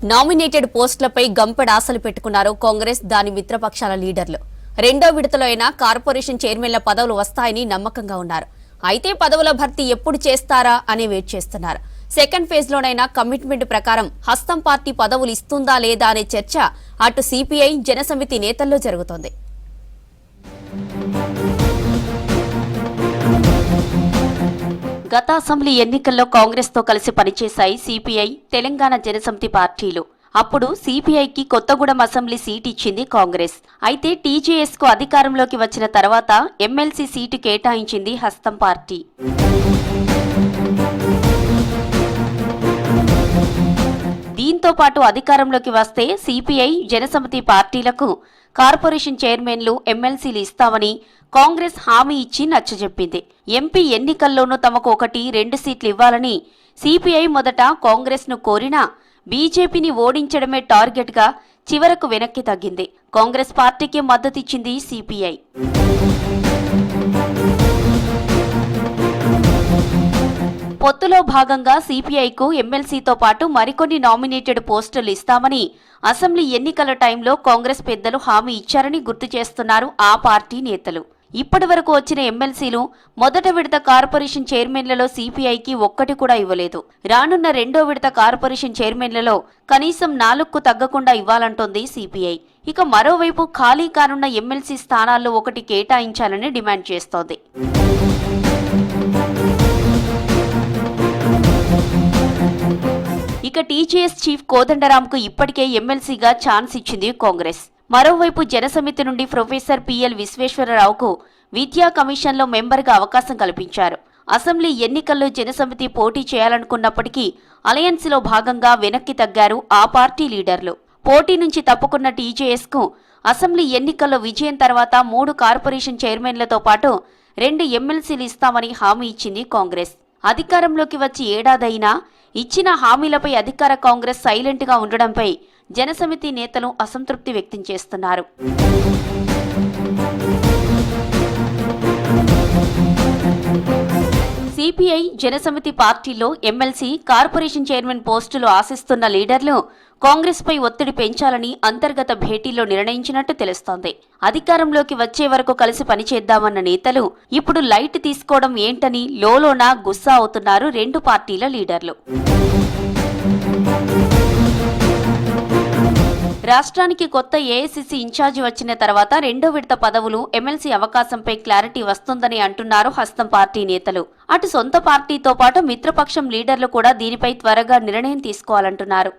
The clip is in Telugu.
నామినేటెడ్ పోస్టులపై గంపెడ ఆశలు పెట్టుకున్నారు కాంగ్రెస్ దాని మిత్రపక్షాల లీడర్లు. రెండో విడతలో అయినా కార్పొరేషన్ చైర్మన్ల పదవులు వస్తాయని నమ్మకంగా ఉన్నారు. అయితే పదవుల భర్తీ ఎప్పుడు చేస్తారా అని వెయిట్ చేస్తున్నారు. సెకండ్ ఫేజ్ లోనైనా కమిట్మెంట్ ప్రకారం హస్తం పార్టీ పదవులు ఇస్తుందా లేదా అనే చర్చ అటు సిపిఐ జనసమితి నేతల్లో జరుగుతోంది. గత అసెంబ్లీ ఎన్నికల్లో కాంగ్రెస్ తో కలిసి పనిచేశాయి సిపిఐ, తెలంగాణ జనసమితి పార్టీలు. అప్పుడు సిపిఐకి కొత్తగూడెం అసెంబ్లీ సీటు ఇచ్చింది కాంగ్రెస్. అయితే టీజేఎస్ కు అధికారంలోకి వచ్చిన తర్వాత ఎమ్మెల్సీ సీటు కేటాయించింది హస్తం పార్టీ. దీంతో పాటు అధికారంలోకి వస్తే సిపిఐ, జనసమితి పార్టీలకు కార్పొరేషన్ చైర్మన్లు, ఎమ్మెల్సీలు ఇస్తామని కాంగ్రెస్ హామీ ఇచ్చి నచ్చజెప్పింది. ఎంపీ ఎన్నికల్లోనూ తమకు 1-2 సీట్లు ఇవ్వాలని సిపిఐ మొదట కాంగ్రెస్ ను కోరినా బీజేపీని ఓడించడమే టార్గెట్ గా చివరకు వెనక్కి తగ్గింది. కాంగ్రెస్ పార్టీకి మద్దతిచ్చింది సిపిఐ. పొత్తులో భాగంగా సిపిఐకు ఎమ్మెల్సీతో పాటు మరికొన్ని నామినేటెడ్ పోస్టులు ఇస్తామని అసెంబ్లీ ఎన్నికల టైంలో కాంగ్రెస్ పెద్దలు హామీ ఇచ్చారని గుర్తు చేస్తున్నారు ఆ పార్టీ నేతలు. ఇప్పటి వరకు వచ్చిన ఎమ్మెల్సీలు మొదట విడత కార్పొరేషన్ చైర్మన్లలో సిపిఐకి ఒక్కటి కూడా ఇవ్వలేదు. రానున్న రెండో విడత కార్పొరేషన్ చైర్మన్లలో కనీసం 4కు తగ్గకుండా ఇవ్వాలంటోంది సిపిఐ. ఇక మరోవైపు ఖాళీ కానున్న ఎమ్మెల్సీ స్థానాల్లో 1 కేటాయించాలని డిమాండ్ చేస్తోంది. ఇక టీజేఎస్ చీఫ్ కోదండరాంకు ఇప్పటికే ఎమ్మెల్సీగా ఛాన్స్ ఇచ్చింది కాంగ్రెస్. మరోవైపు జనసమితి నుండి ప్రొఫెసర్ పిఎల్ విశ్వేశ్వరరావుకు విద్యా కమిషన్లో మెంబర్గా అవకాశం కల్పించారు. అసెంబ్లీ ఎన్నికల్లో జనసమితి పోటీ చేయాలనుకున్నప్పటికీ అలయన్స్లో భాగంగా వెనక్కి తగ్గారు ఆ పార్టీ లీడర్లు. పోటీ నుంచి తప్పుకున్న టీజేఎస్ కు అసెంబ్లీ ఎన్నికల్లో విజయం తర్వాత 3 కార్పొరేషన్ చైర్మన్లతో పాటు 2 ఎమ్మెల్సీలు ఇస్తామని హామీ ఇచ్చింది కాంగ్రెస్. అధికారంలోకి వచ్చి ఏడాదైనా ఇచ్చిన హామీలపై అధికార కాంగ్రెస్ సైలెంట్ గా ఉండడంపై జనసమితి నేతలు అసంతృప్తి వ్యక్తం చేస్తున్నారు. సిపిఐ, జనసమితి పార్టీలో ఎమ్మెల్సీ, కార్పొరేషన్ చైర్మన్ పోస్టులు ఆశిస్తున్న లీడర్లు కాంగ్రెస్ పై ఒత్తిడి పెంచాలని అంతర్గత భేటీలో నిర్ణయించినట్టు తెలుస్తోంది. అధికారంలోకి వచ్చే వరకు కలిసి పనిచేద్దామన్న నేతలు ఇప్పుడు లైట్ తీసుకోవడం ఏంటని లోలోన గుస్సా అవుతున్నారు 2 పార్టీల లీడర్లు. రాష్ట్రానికి కొత్త ఏఐసిసి ఇన్ఛార్జి వచ్చిన తర్వాత రెండో విడత పదవులు, ఎమ్మెల్సీ అవకాశంపై క్లారిటీ వస్తుందని అంటున్నారు హస్తం పార్టీ నేతలు. అటు సొంత పార్టీతో పాటు మిత్రపక్షం లీడర్లు కూడా దీనిపై త్వరగా నిర్ణయం తీసుకోవాలంటున్నారు.